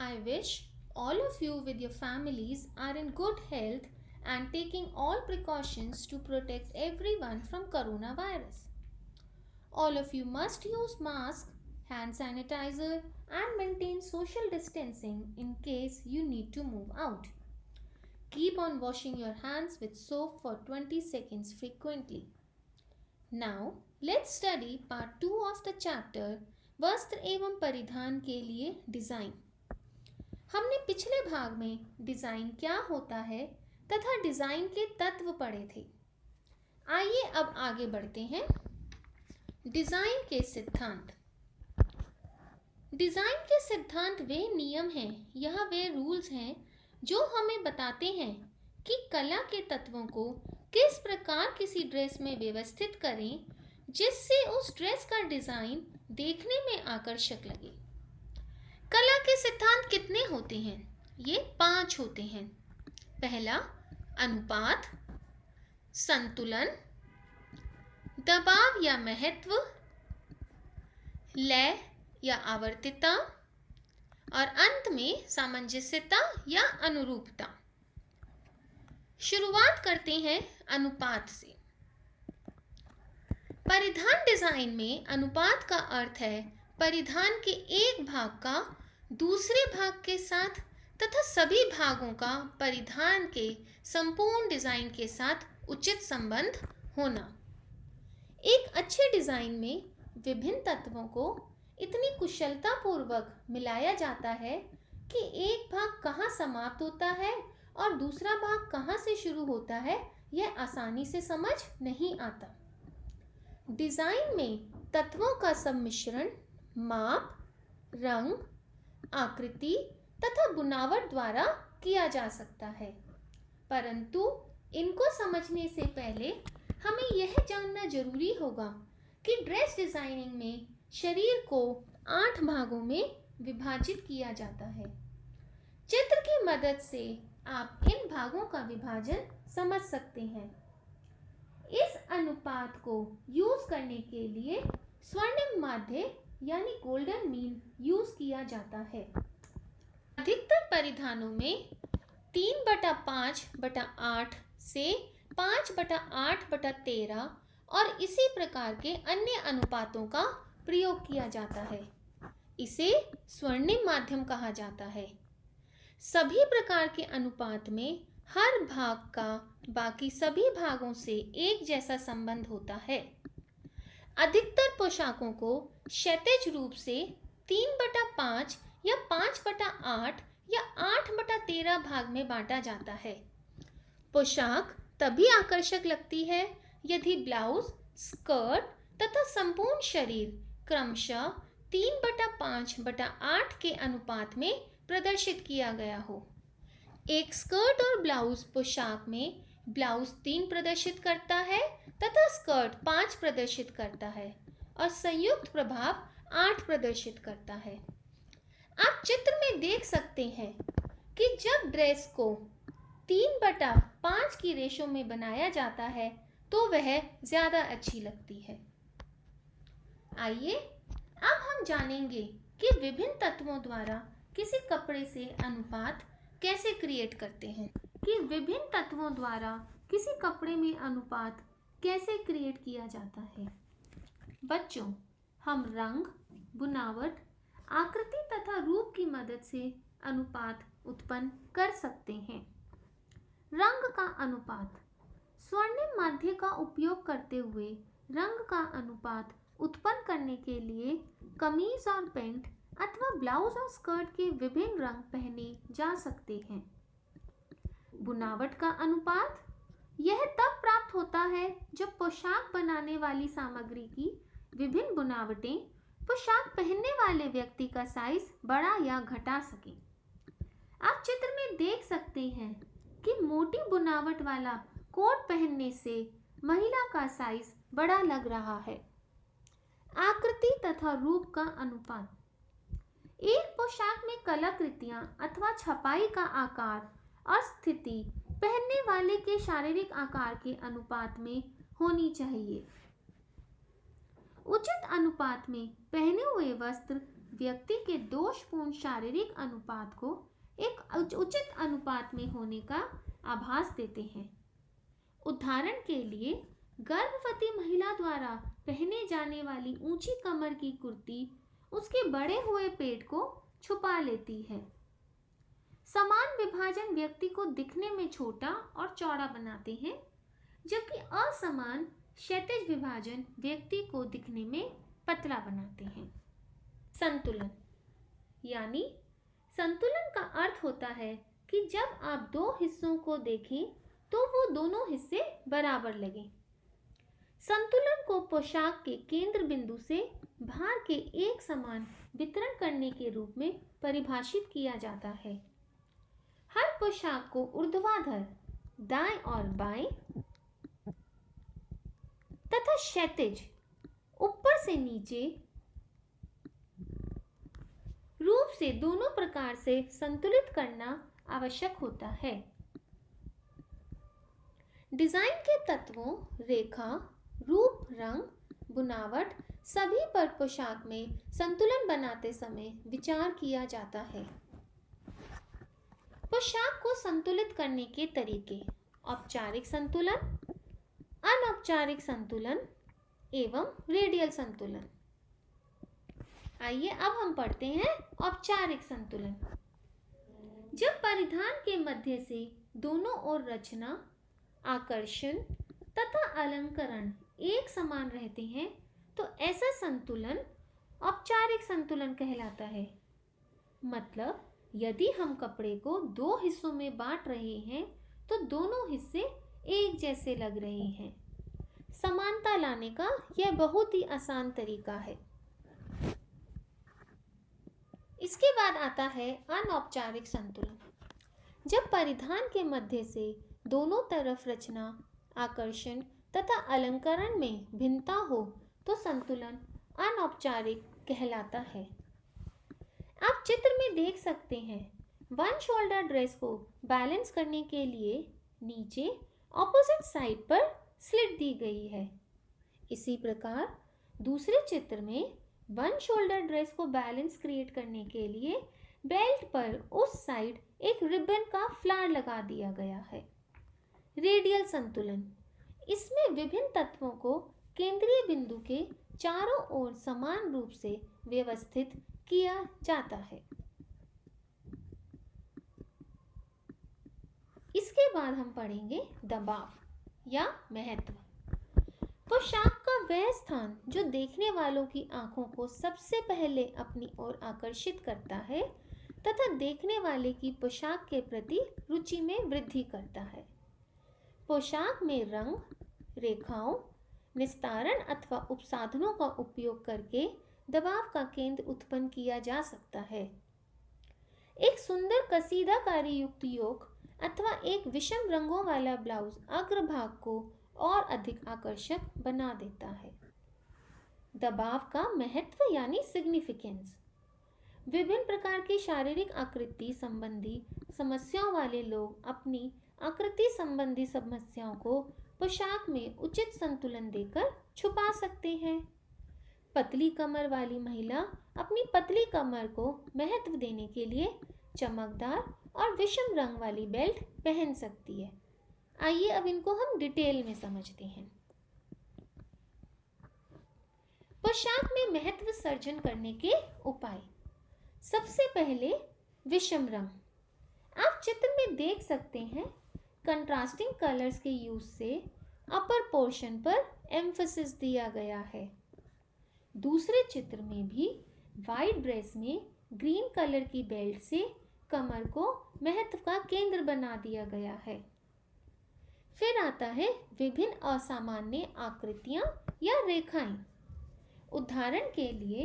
I wish all of you with your families are in good health and taking all precautions to protect everyone from coronavirus. All of you must use mask, hand sanitizer and maintain social distancing in case you need to move out. Keep on washing your hands with soap for 20 seconds frequently. Now, let's study part 2 of the chapter वस्त्र एवं परिधान के लिए design. हमने पिछले भाग में design क्या होता है तथा डिज़ाइन के तत्व पढ़े थे। आइए अब आगे बढ़ते हैं। डिज़ाइन के सिद्धांत। डिज़ाइन के सिद्धांत वे नियम हैं या वे रूल्स हैं जो हमें बताते हैं कि कला के तत्वों को किस प्रकार किसी ड्रेस में व्यवस्थित करें जिससे उस ड्रेस का डिज़ाइन देखने में आकर्षक लगे। कला के सिद्धांत कितने होते हैं? ये 5 होते हैं। पहला, अनुपात, संतुलन, दबाव या महत्व, लय या आवर्तिता और अंत में सामंजस्यता या अनुरूपता। शुरुआत करते हैं अनुपात से। परिधान डिजाइन में अनुपात का अर्थ है परिधान के एक भाग का दूसरे भाग के साथ तथा सभी भागों का परिधान के संपूर्ण डिजाइन के साथ उचित संबंध होना। एक अच्छे डिजाइन में विभिन्न तत्वों को इतनी कुशलतापूर्वक मिलाया जाता है कि एक भाग कहाँ समाप्त होता है और दूसरा भाग कहाँ से शुरू होता है यह आसानी से समझ नहीं आता। डिजाइन में तत्वों का सम्मिश्रण माप, रंग, आकृति तथा बुनावट द्वारा किया जा सकता है, परंतु इनको समझने से पहले हमें यह जानना जरूरी होगा कि ड्रेस डिजाइनिंग में शरीर को 8 भागों में विभाजित किया जाता है। चित्र की मदद से आप इन भागों का विभाजन समझ सकते हैं। इस अनुपात को यूज करने के लिए स्वर्णिम माध्य यानी गोल्डन मीन यूज किया जाता है। अधिकतर परिधानों में 3/5/8 से 5/8/13 और इसी प्रकार के अन्य अनुपातों का प्रयोग किया जाता है। इसे स्वर्णिम माध्यम कहा जाता है। सभी प्रकार के अनुपात में हर भाग का बाकी सभी भागों से एक जैसा संबंध होता है। अधिकतर पोशाकों को क्षैतिज रूप से 3/5 या 5/8 या 8/13 भाग में बांटा जाता है। पोशाक तभी आकर्षक लगती है यदि ब्लाउज, स्कर्ट तथा संपूर्ण शरीर क्रमशः 3/5/8 के अनुपात में प्रदर्शित किया गया हो। एक स्कर्ट और ब्लाउज पोशाक में ब्लाउज 3 प्रदर्शित करता है तथा स्कर्ट 5 प्रदर्शित करता है और संयुक्त प्रभाव 8 प्रदर्शित करता है। आप चित्र में देख सकते हैं कि जब ड्रेस को 3/5 की रेशो में बनाया जाता है तो वह ज्यादा अच्छी लगती है। आइए अब हम जानेंगे कि विभिन्न तत्वों द्वारा किसी कपड़े से अनुपात कैसे क्रिएट करते हैं। कि विभिन्न तत्वों द्वारा किसी कपड़े में अनुपात कैसे क्रिएट किया जाता है। बच्चों, हम रंग, बुनावट, आकृति तथा रूप की मदद से अनुपात उत्पन्न कर सकते हैं। रंग का अनुपात। स्वर्णिम माध्य का उपयोग करते हुए रंग का अनुपात उत्पन्न करने के लिए कमीज और पैंट अथवा ब्लाउज और स्कर्ट के विभिन्न रंग पहने जा सकते हैं। बुनावट का अनुपात। यह तब प्राप्त होता है जब पोशाक बनाने वाली सामग्री की विभिन्न बुनावटें पोशाक पहनने वाले व्यक्ति का साइज बढ़ा या घटा सकें। आप चित्र में देख सकते हैं कि मोटी बुनावट वाला कोट पहनने से महिला का साइज बड़ा लग रहा है। आकृति तथा रूप का अनुपात। एक पोशाक में कलाकृतियां अथवा छपाई का आकार और स्थिति पहनने वाले के शारीरिक आकार के अनुपात में होनी चाहिए। उचित अनुपात में पहने हुए वस्त्र व्यक्ति के दोषपूर्ण शारीरिक अनुपात को एक उचित अनुपात में होने का आभास देते हैं। उदाहरण के लिए गर्भवती महिला द्वारा पहने जाने वाली ऊंची कमर की कुर्ती उसके बढ़े हुए पेट को छुपा लेती है। समान विभाजन व्यक्ति को दिखने में छोटा और चौड़ा बनाते हैं, जबकि असमान क्षैतिज विभाजन व्यक्ति को दिखने में पतला बनाते हैं। संतुलन यानी संतुलन का अर्थ होता है कि जब आप दो हिस्सों को देखें तो वो दोनों हिस्से बराबर लगें। संतुलन को पोशाक के केंद्र बिंदु से भार के एक समान वितरण करने के रूप में परिभाषित किया जाता है। हर पोशाक को ऊर्ध्वाधर दाएं और बाएं तथा क्षैतिज ऊपर से नीचे रूप से दोनों प्रकार से संतुलित करना आवश्यक होता है। डिजाइन के तत्वों, रेखा, रूप, रंग, बुनावट सभी पर पोशाक में संतुलन बनाते समय विचार किया जाता है। पोशाक को संतुलित करने के तरीके: औपचारिक संतुलन, अनौपचारिक संतुलन एवं रेडियल संतुलन। आइए अब हम पढ़ते हैं औपचारिक संतुलन। जब परिधान के मध्य से दोनों ओर रचना, आकर्षण तथा अलंकरण एक समान रहते हैं तो ऐसा संतुलन औपचारिक संतुलन कहलाता है। मतलब यदि हम कपड़े को दो हिस्सों में बांट रहे हैं तो दोनों हिस्से एक जैसे लग रहे हैं। समानता लाने का यह बहुत ही आसान तरीका है। इसके बाद आता है अनौपचारिक संतुलन। जब परिधान के मध्य से दोनों तरफ रचना, आकर्षण तथा अलंकरण में भिन्नता हो तो संतुलन अनौपचारिक कहलाता है। आप चित्र में देख सकते हैं, वन शोल्डर ड्रेस को बैलेंस करने के लिए नीचे ऑपोजिट साइड पर स्लिट दी गई है। इसी प्रकार दूसरे चित्र में वन शोल्डर ड्रेस को बैलेंस क्रिएट करने के लिए बेल्ट पर उस साइड एक रिबन का फ्लावर लगा दिया गया है। रेडियल संतुलन, इसमें विभिन्न तत्वों को केंद्रीय बिंदु के चारों ओर समान रूप से व्यवस्थित किया जाता है। इसके बाद हम पढ़ेंगे दबाव या महत्व। पोशाक का वह स्थान जो देखने वालों की आंखों को सबसे पहले अपनी ओर आकर्षित करता है तथा देखने वाले की पोशाक के प्रति रुचि में वृद्धि करता है। पोशाक में रंग, रेखाओं, निस्तारण अथवा उपसाधनों का उपयोग करके दबाव का केंद्र उत्पन्न किया जा सकता है। एक सुंदर कसीदाकारी युक्त योक अथवा एक विषम रंगों वाला ब्लाउज अग्रभाग को और अधिक आकर्षक बना देता है। दबाव का महत्व यानी सिग्निफिकेंस। विभिन्न प्रकार की शारीरिक आकृति संबंधी समस्याओं वाले लोग अपनी आकृति संबंधी समस्याओं को पोशाक में उचित संतुलन देकर छुपा सकते हैं। पतली कमर वाली महिला अपनी पतली कमर को महत्व देने के लिए चमकदार और विषम रंग वाली बेल्ट पहन सकती है। आइए अब इनको हम डिटेल में समझते हैं। पोशाक में महत्व सर्जन करने के उपाय। सबसे पहले विषम रंग। आप चित्र में देख सकते हैं, कंट्रास्टिंग कलर्स के यूज से अपर पोर्शन पर एम्फसिस दिया गया है। दूसरे चित्र में भी वाइट ड्रेस में ग्रीन कलर की बेल्ट से कमर को महत्व का केंद्र बना दिया गया है। फिर आता है विभिन्न असामान्य आकृतियां या रेखाएं। उदाहरण के लिए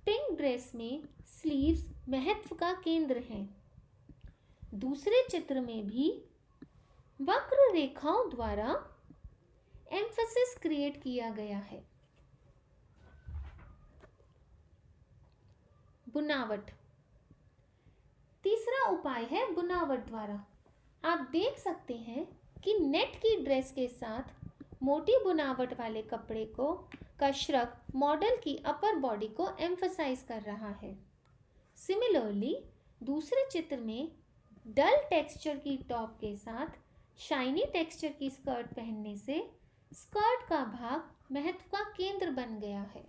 पिंक ड्रेस में स्लीव्स महत्व का केंद्र हैं। दूसरे चित्र में भी वक्र रेखाओं द्वारा एम्फसिस क्रिएट किया गया है। बुनावट। तीसरा उपाय है बुनावट द्वारा। आप देख सकते हैं कि नेट की ड्रेस के साथ मोटी बुनावट वाले कपड़े को का श्रग मॉडल की अपर बॉडी को एम्फसाइज कर रहा है। सिमिलरली दूसरे चित्र में डल टेक्सचर की टॉप के साथ शाइनी टेक्सचर की स्कर्ट पहनने से स्कर्ट का भाग महत्व का केंद्र बन गया है।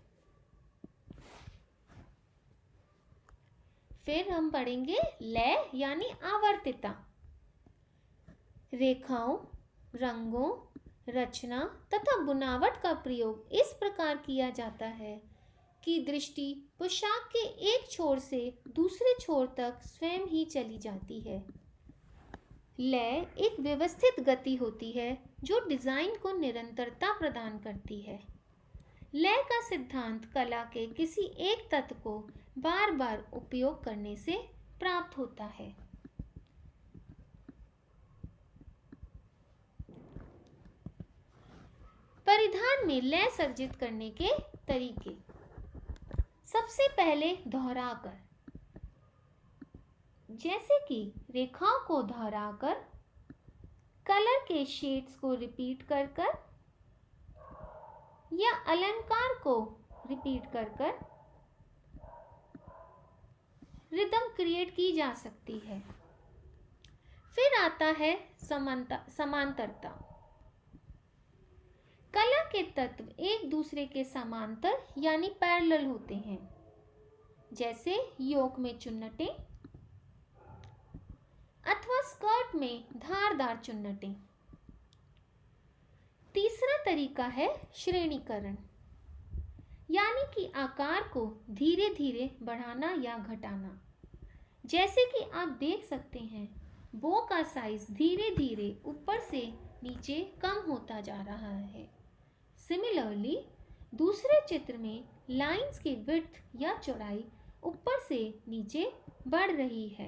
फिर हम पढ़ेंगे लय यानी आवर्तिता। रेखाओं, रंगों, रचना तथा बुनावट का प्रयोग इस प्रकार किया जाता है कि दृष्टि पोशाक के एक छोर से दूसरे छोर तक स्वयं ही चली जाती है। लय एक व्यवस्थित गति होती है जो डिजाइन को निरंतरता प्रदान करती है। लय का सिद्धांत कला के किसी एक तत्व को बार बार उपयोग करने से प्राप्त होता है। परिधान में लय सर्जित करने के तरीके। सबसे पहले दोहराकर, जैसे कि रेखाओं को दोहराकर, कलर के शेड्स को रिपीट कर कर या अलंकार को रिपीट कर कर रिदम क्रिएट की जा सकती है। फिर आता है समांतरता। कला के तत्व एक दूसरे के समांतर यानी पैरेलल होते हैं, जैसे योक में चुन्नटें अथवा स्कर्ट में धारदार चुन्नटें। तीसरा तरीका है श्रेणीकरण, यानी कि आकार को धीरे धीरे बढ़ाना या घटाना। जैसे कि आप देख सकते हैं, बो का साइज धीरे धीरे ऊपर से नीचे कम होता जा रहा है। सिमिलरली दूसरे चित्र में लाइंस की विड्थ या चौड़ाई ऊपर से नीचे बढ़ रही है।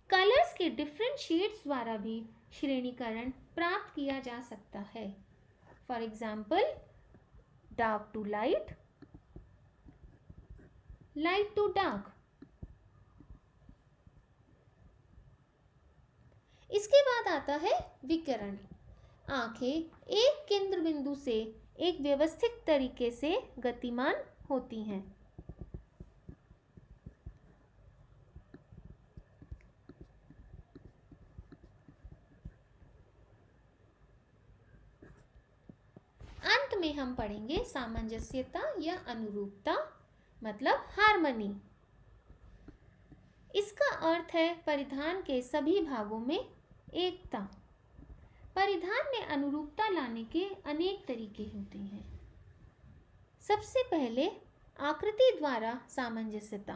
कलर्स के डिफरेंट शेड्स द्वारा भी श्रेणीकरण प्राप्त किया जा सकता है। For example, dark to light, light to dark. इसके बाद आता है विकिरण। आंखें एक केंद्र बिंदु से एक व्यवस्थित तरीके से गतिमान होती हैं। अंत में हम पढ़ेंगे सामंजस्यता या अनुरूपता, मतलब हार्मनी। इसका अर्थ है परिधान के सभी भागों में एकता। परिधान में अनुरूपता लाने के अनेक तरीके होते हैं। सबसे पहले आकृति द्वारा सामंजस्यता।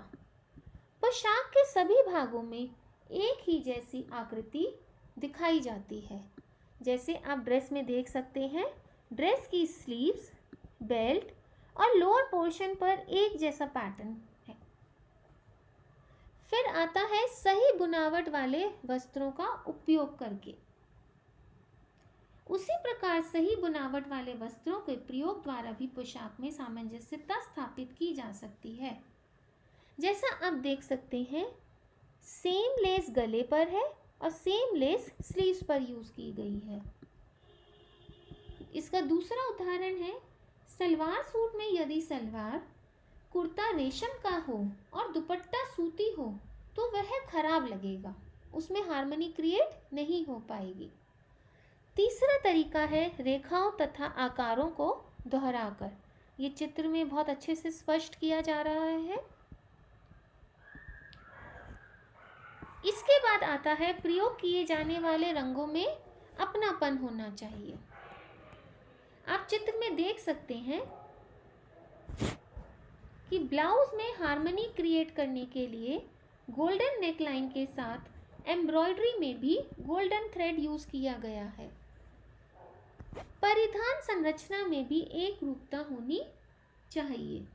पोशाक के सभी भागों में एक ही जैसी आकृति दिखाई जाती है। जैसे आप ड्रेस में देख सकते हैं, ड्रेस की स्लीव्स, बेल्ट और लोअर पोर्शन पर एक जैसा पैटर्न है। फिर आता है सही बुनावट वाले वस्त्रों का उपयोग करके। उसी प्रकार सही बुनावट वाले वस्त्रों के प्रयोग द्वारा भी पोशाक में सामंजस्यता स्थापित की जा सकती है। जैसा आप देख सकते हैं, सेम लेस गले पर है और सेम लेस स्लीव्स पर यूज की गई है। इसका दूसरा उदाहरण है, सलवार सूट में यदि सलवार कुर्ता रेशम का हो और दुपट्टा सूती हो तो वह खराब लगेगा, उसमें हार्मनी क्रिएट नहीं हो पाएगी। तीसरा तरीका है रेखाओं तथा आकारों को दोहराकर। ये चित्र में बहुत अच्छे से स्पष्ट किया जा रहा है। इसके बाद आता है प्रयोग किए जाने वाले रंगों में अपनापन होना चाहिए। आप चित्र में देख सकते हैं कि ब्लाउज में हार्मनी क्रिएट करने के लिए गोल्डन नेकलाइन के साथ एम्ब्रॉयडरी में भी गोल्डन थ्रेड यूज किया गया है। परिधान संरचना में भी एक रूपता होनी चाहिए।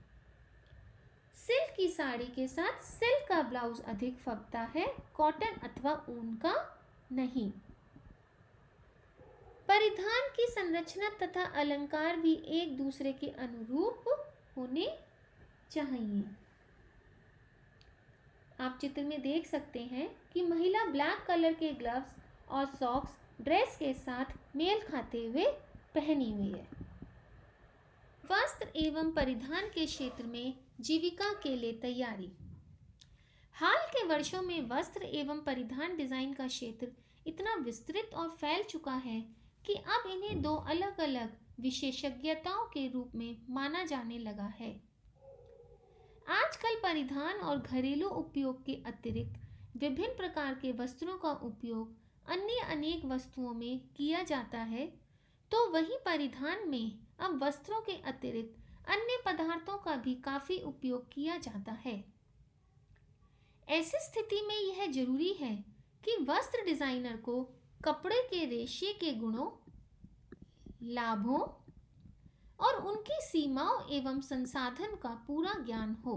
सिल्क की साड़ी के साथ सिल्क का ब्लाउज अधिक फबता है, कॉटन अथवा ऊन का नहीं। परिधान की संरचना तथा अलंकार भी एक दूसरे के अनुरूप होने चाहिए। आप चित्र में देख सकते हैं कि महिला ब्लैक कलर के ग्लव्स और सॉक्स ड्रेस के साथ मेल खाते हुए पहनी हुई है। वस्त्र एवं परिधान के क्षेत्र में जीविका के लिए तैयारी। हाल के वर्षों में वस्त्र एवं परिधान डिजाइन का क्षेत्र इतना विस्तृत और फैल चुका है कि अब इन्हें दो अलग अलग विशेषज्ञताओं के रूप में माना जाने लगा है। आजकल परिधान और घरेलू उपयोग के अतिरिक्त विभिन्न प्रकार के वस्त्रों का उपयोग अन्य अनेक वस्तुओं में किया जाता है, तो वही परिधान में अब वस्त्रों के अतिरिक्त अन्य पदार्थों का भी काफी उपयोग किया जाता है। ऐसी स्थिति में यह जरूरी है कि वस्त्र डिजाइनर को कपड़े के रेशे के गुणों, लाभों और उनकी सीमाओं एवं संसाधन का पूरा ज्ञान हो।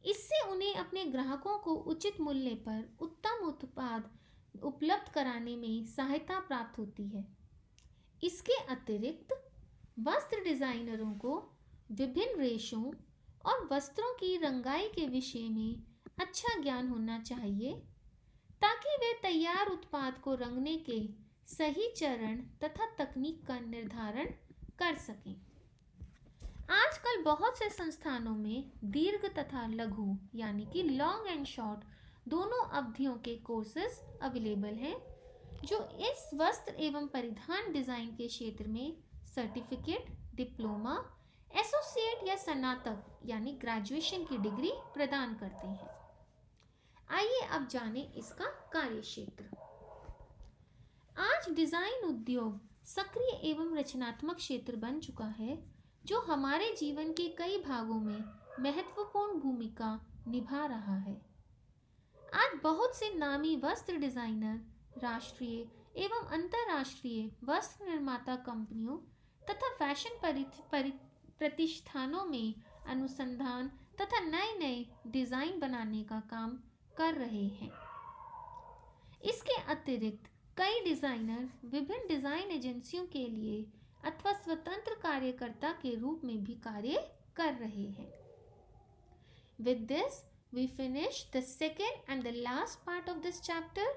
इससे उन्हें अपने ग्राहकों को उचित मूल्य पर उत्तम उत्पाद उपलब्ध कराने में सहायता प्राप्त होती है। इसके अतिरिक्त वस्त्र डिजाइनरों को विभिन्न रेशों और वस्त्रों की रंगाई के विषय में अच्छा ज्ञान होना चाहिए, ताकि वे तैयार उत्पाद को रंगने के सही चरण तथा तकनीक का निर्धारण कर सकें। आजकल बहुत से संस्थानों में दीर्घ तथा लघु यानी कि लॉन्ग एंड शॉर्ट दोनों अवधियों के कोर्सेज अवेलेबल हैं, जो इस वस्त्र एवं परिधान डिजाइन के क्षेत्र में सर्टिफिकेट, डिप्लोमा, एसोसिएट या स्नातक यानी ग्रेजुएशन की डिग्री प्रदान करते हैं। आइए अब जानें इसका कार्यक्षेत्र। आज डिजाइन उद्योग सक्रिय एवं रचनात्मक क्षेत्र बन चुका है, जो हमारे जीवन के कई भागों में महत्वपूर्ण भूमिका निभा रहा है। आज बहुत से नामी वस्त्र डिजाइनर राष्ट्रीय एवं अंतर्राष्ट्रीय वस्त्र निर्माता कंपनियों तथा फैशन प्रतिष्ठानों में अनुसंधान तथा नए नए डिजाइन बनाने का काम कर रहे हैं। इसके अतिरिक्त कई डिजाइनर विभिन्न डिजाइन एजेंसियों के लिए अथवा स्वतंत्र कार्यकर्ता के रूप में भी कार्य कर रहे हैं। With this, we finish the second and the last part of this chapter.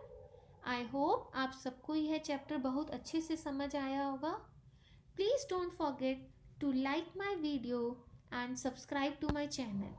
I hope आप सबको यह चैप्टर बहुत अच्छे से समझ आया होगा। Please don't forget to like my video and subscribe to my channel.